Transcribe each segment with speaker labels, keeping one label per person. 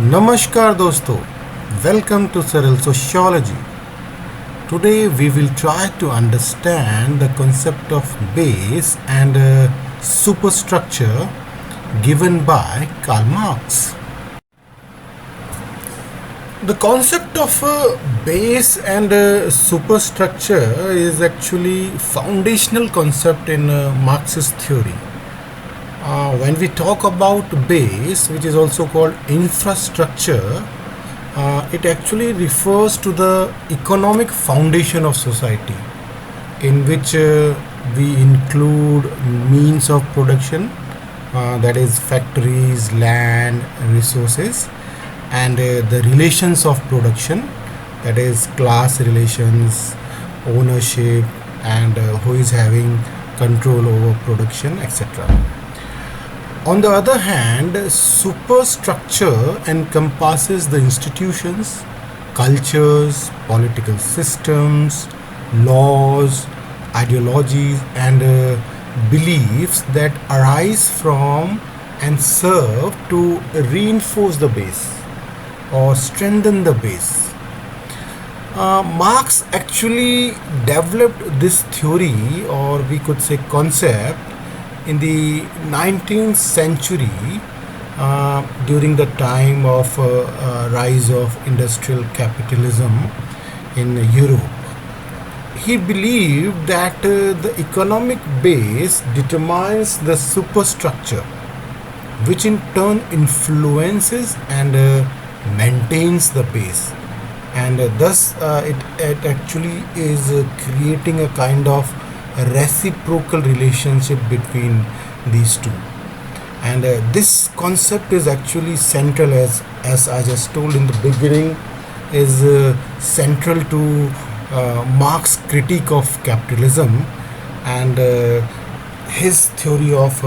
Speaker 1: Namaskar dosto, welcome to Surreal Sociology. Today we will try to understand the concept of base and superstructure given by Karl Marx. The concept of base and superstructure is actually foundational concept in Marxist theory. When we talk about base, which is also called infrastructure, it actually refers to the economic foundation of society, in which we include means of production, that is factories, land, resources, and the relations of production, that is class relations, ownership, and who is having control over production, etc. On the other hand, superstructure encompasses the institutions, cultures, political systems, laws, ideologies, and beliefs that arise from and serve to reinforce the base or strengthen the base. Marx actually developed this theory, or we could say concept, in the 19th century during the time of rise of industrial capitalism in Europe. He believed that the economic base determines the superstructure, which in turn influences and maintains the base, and thus it actually is creating a kind of a reciprocal relationship between these two. And this concept is actually central, as I just told in the beginning, is central to Marx's critique of capitalism and his theory of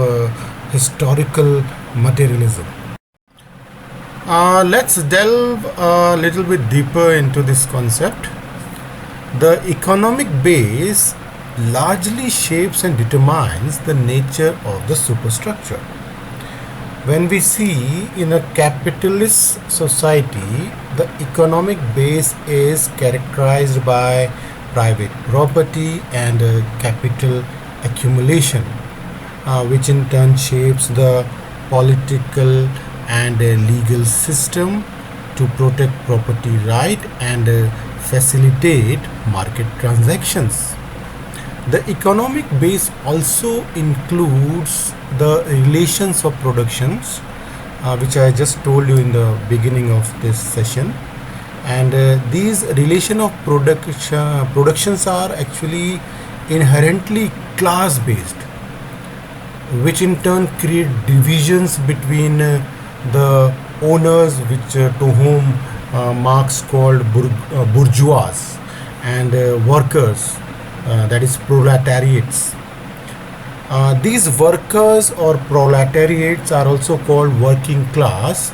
Speaker 1: historical materialism. Let's delve a little bit deeper into this concept. The economic base largely shapes and determines the nature of the superstructure. When we see in a capitalist society, the economic base is characterized by private property and capital accumulation, which in turn shapes the political and legal system to protect property right and facilitate market transactions. The economic base also includes the relations of productions, which I just told you in the beginning of this session. And these relation of productions are actually inherently class based, which in turn create divisions between the owners, which to whom Marx called bourgeois, and workers, that is proletariats. These workers or proletariats are also called working class,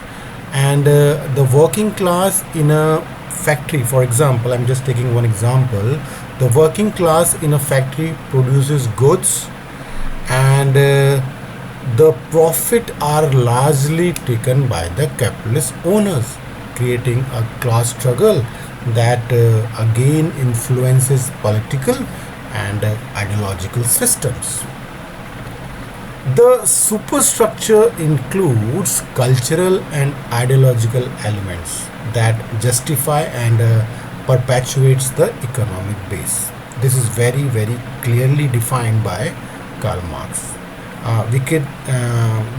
Speaker 1: and the working class in a factory, for example, I'm just taking one example, the working class in a factory produces goods, and the profit are largely taken by the capitalist owners, creating a class struggle that again influences political and ideological systems. The superstructure includes cultural and ideological elements that justify and perpetuates the economic base. This is very, very clearly defined by Karl Marx. We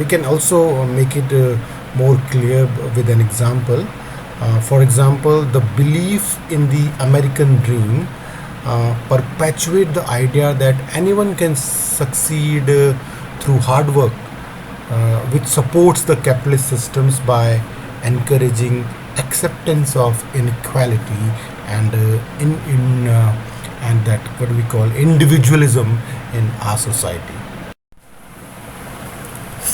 Speaker 1: can also make it more clear with an example. For example, the belief in the American dream perpetuate the idea that anyone can succeed through hard work, which supports the capitalist systems by encouraging acceptance of inequality and and that what we call individualism in our society.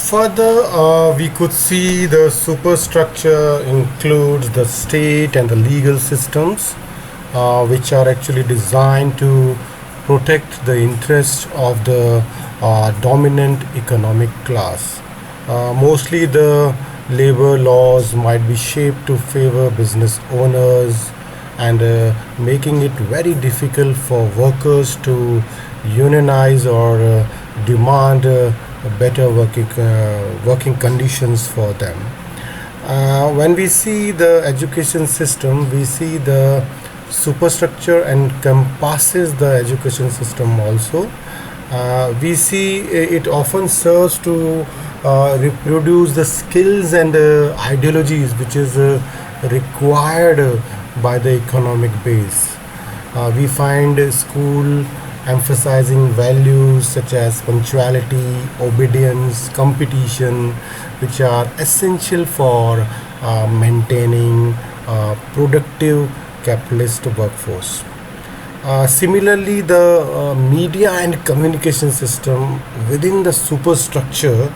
Speaker 1: Further, we could see the superstructure includes the state and the legal systems, which are actually designed to protect the interests of the dominant economic class. Mostly the Labor laws might be shaped to favor business owners and making it very difficult for workers to unionize or demand better working conditions for them. When we see the education system, we see the superstructure encompasses the education system also. We see it often serves to reproduce the skills and ideologies which is required by the economic base. We find school emphasizing values such as punctuality, obedience, competition, which are essential for maintaining productive capitalist workforce. Similarly, the media and communication system within the superstructure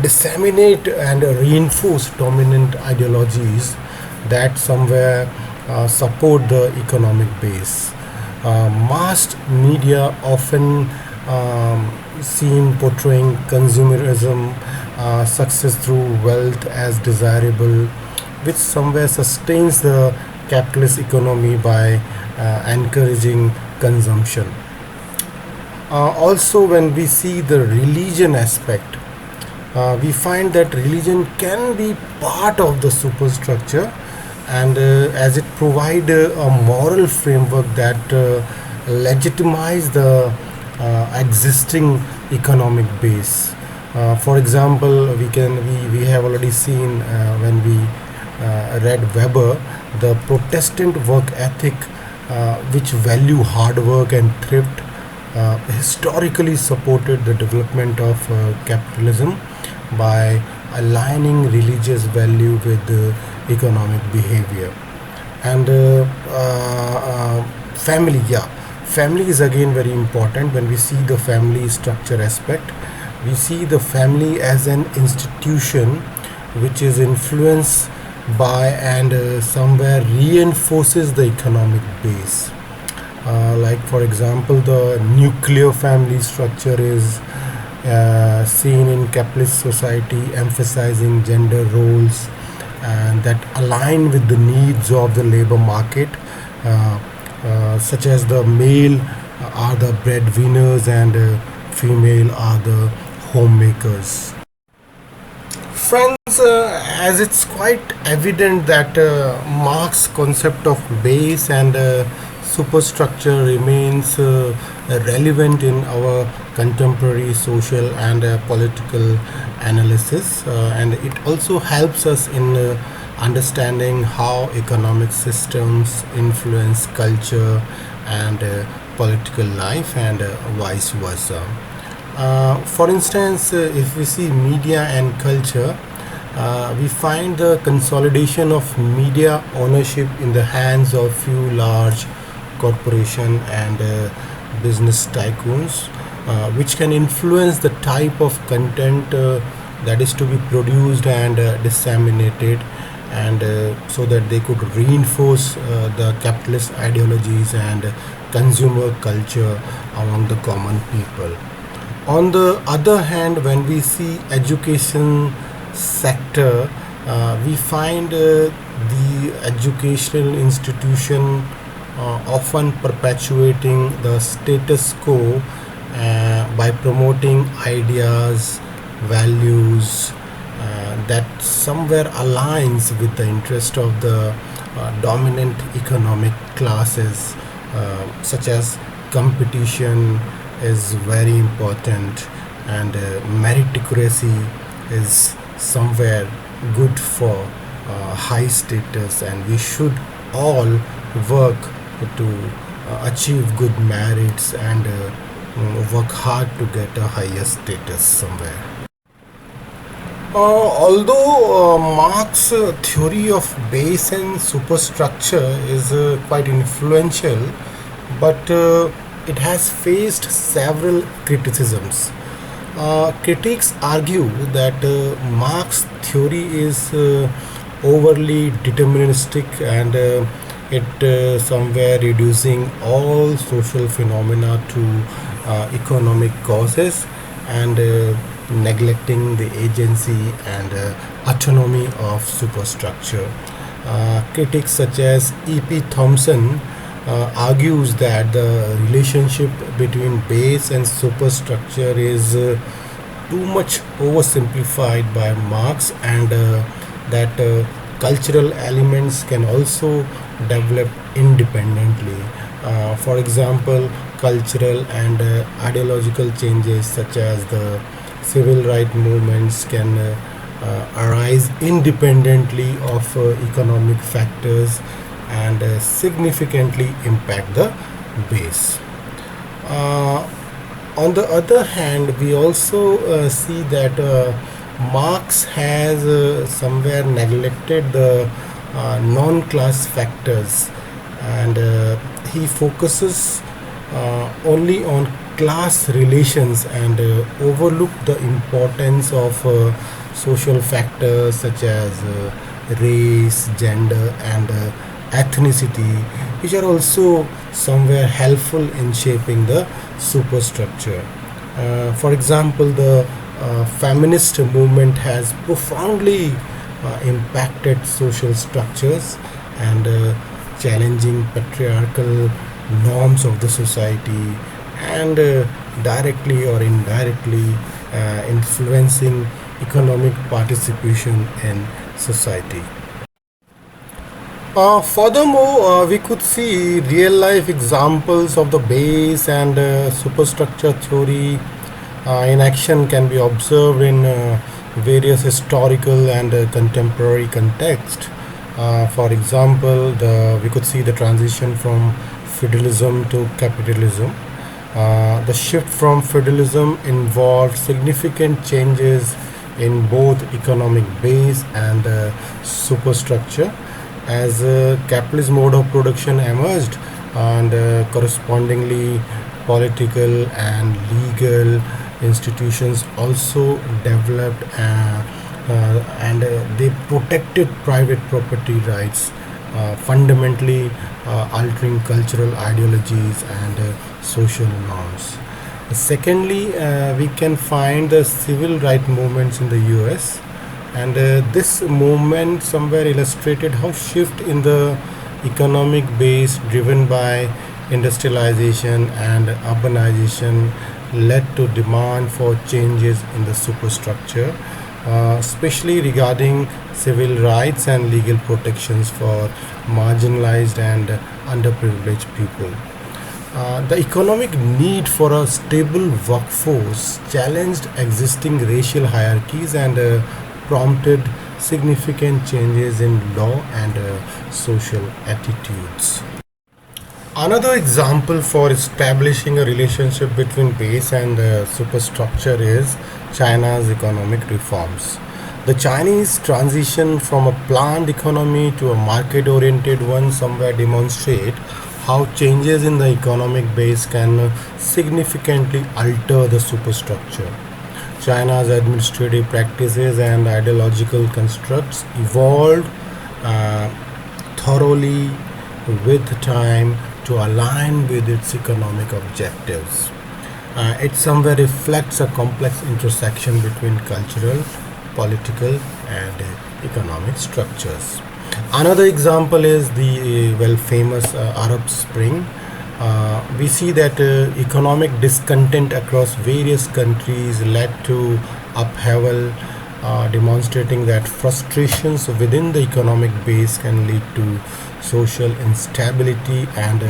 Speaker 1: disseminate and reinforce dominant ideologies that somewhere support the economic base. Mass media often seen portraying consumerism, success through wealth as desirable, which somewhere sustains the capitalist economy by encouraging consumption. Also, when we see the religion aspect, we find that religion can be part of the superstructure, and as it provide a moral framework that legitimize the existing economic base. For example, we have already seen when we read Weber, the Protestant work ethic, which value hard work and thrift, historically supported the development of capitalism by aligning religious value with economic behavior. And family, yeah, family is again very important. When we see the family structure aspect, we see the family as an institution which is influenced by and somewhere reinforces the economic base. Like for example, the nuclear family structure is seen in capitalist society, emphasizing gender roles and that align with the needs of the labor market, such as the male are the breadwinners and female are the homemakers. Friends, as it's quite evident that Marx's concept of base and superstructure remains relevant in our contemporary social and political analysis, and it also helps us in understanding how economic systems influence culture and political life and vice versa. For instance, if we see media and culture, we find the consolidation of media ownership in the hands of few large corporation and business tycoons, which can influence the type of content that is to be produced and disseminated, and so that they could reinforce the capitalist ideologies and consumer culture among the common people. On the other hand, when we see education sector, we find the educational institution often perpetuating the status quo by promoting ideas, values that somewhere aligns with the interest of the dominant economic classes, such as competition is very important, and meritocracy is somewhere good for high status, and we should all work to achieve good merits and work hard to get a higher status somewhere. Although Marx's theory of base and superstructure is quite influential, but it has faced several criticisms. Critics argue that Marx's theory is overly deterministic, and it somewhere reducing all social phenomena to economic causes, and neglecting the agency and autonomy of superstructure. Critics such as E.P. Thompson argues that the relationship between base and superstructure is too much oversimplified by Marx, and that cultural elements can also develop independently. For example, cultural and ideological changes such as the civil rights movements can arise independently of economic factors and significantly impact the base. Uh, on the other hand, we also see that Marx has somewhere neglected the non-class factors, and he focuses only on class relations and overlook the importance of social factors such as race, gender, and ethnicity, which are also somewhere helpful in shaping the superstructure. For example, the feminist movement has profoundly impacted social structures and challenging patriarchal norms of the society, and directly or indirectly influencing economic participation in society. Furthermore, we could see real life examples of the base and superstructure theory in action can be observed in various historical and contemporary contexts. For example, we could see the transition from feudalism to capitalism. The shift from feudalism involved significant changes in both economic base and superstructure as a capitalist mode of production emerged, and correspondingly political and legal institutions also developed, and they protected private property rights, fundamentally altering cultural ideologies and social norms. Secondly, we can find the civil rights movements in the US, and this movement somewhere illustrated how shift in the economic base driven by industrialization and urbanization led to demand for changes in the superstructure, especially regarding civil rights and legal protections for marginalized and underprivileged people. The economic need for a stable workforce challenged existing racial hierarchies and prompted significant changes in law and social attitudes. Another example for establishing a relationship between base and superstructure is China's economic reforms. The Chinese transition from a planned economy to a market oriented one somewhere demonstrate how changes in the economic base can significantly alter the superstructure. China's administrative practices and ideological constructs evolved uh, thoroughly with time to align with its economic objectives. It somewhere reflects a complex intersection between cultural, political, and economic structures. Another example is the well famous Arab Spring. We see that economic discontent across various countries led to upheaval, demonstrating that frustrations within the economic base can lead to social instability and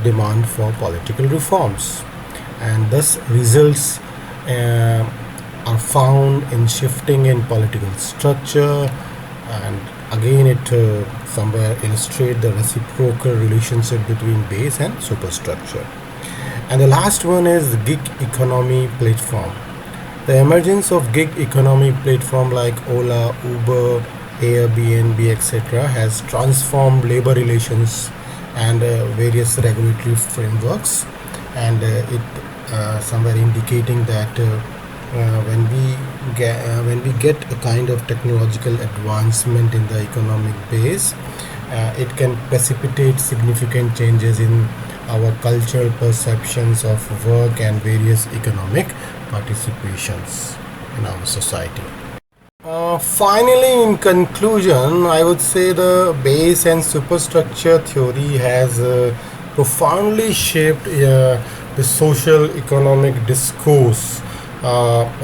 Speaker 1: demand for political reforms. And thus, results are found in shifting in political structure, and again it somewhere illustrate the reciprocal relationship between base and superstructure. And the last one is gig economy platform. The emergence of gig economy platform like Ola, Uber, Airbnb, etc. has transformed labor relations and various regulatory frameworks, and it somewhere indicating that when we get a kind of technological advancement in the economic base, it can precipitate significant changes in our cultural perceptions of work and various economic participations in our society. Finally, in conclusion, I would say the base and superstructure theory has profoundly shaped the social economic discourse,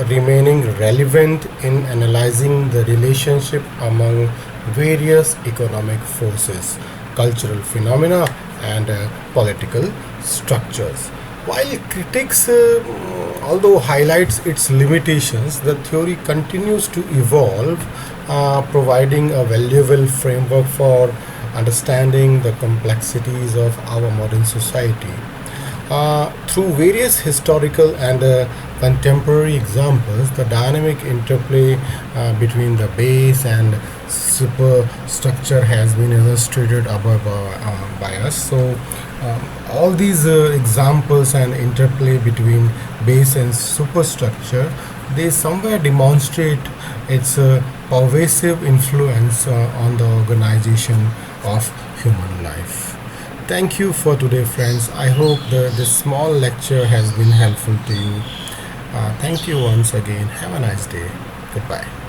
Speaker 1: remaining relevant in analyzing the relationship among various economic forces, cultural phenomena, and political structures. While critics, although highlights its limitations, the theory continues to evolve, providing a valuable framework for understanding the complexities of our modern society. Through various historical and contemporary examples, the dynamic interplay between the base and superstructure has been illustrated above by us. So, all these examples and interplay between base and superstructure, they somewhere demonstrate its pervasive influence on the organization of human life. Thank you for today, friends. I hope this small lecture has been helpful to you. Thank you once again. Have a nice day. Goodbye.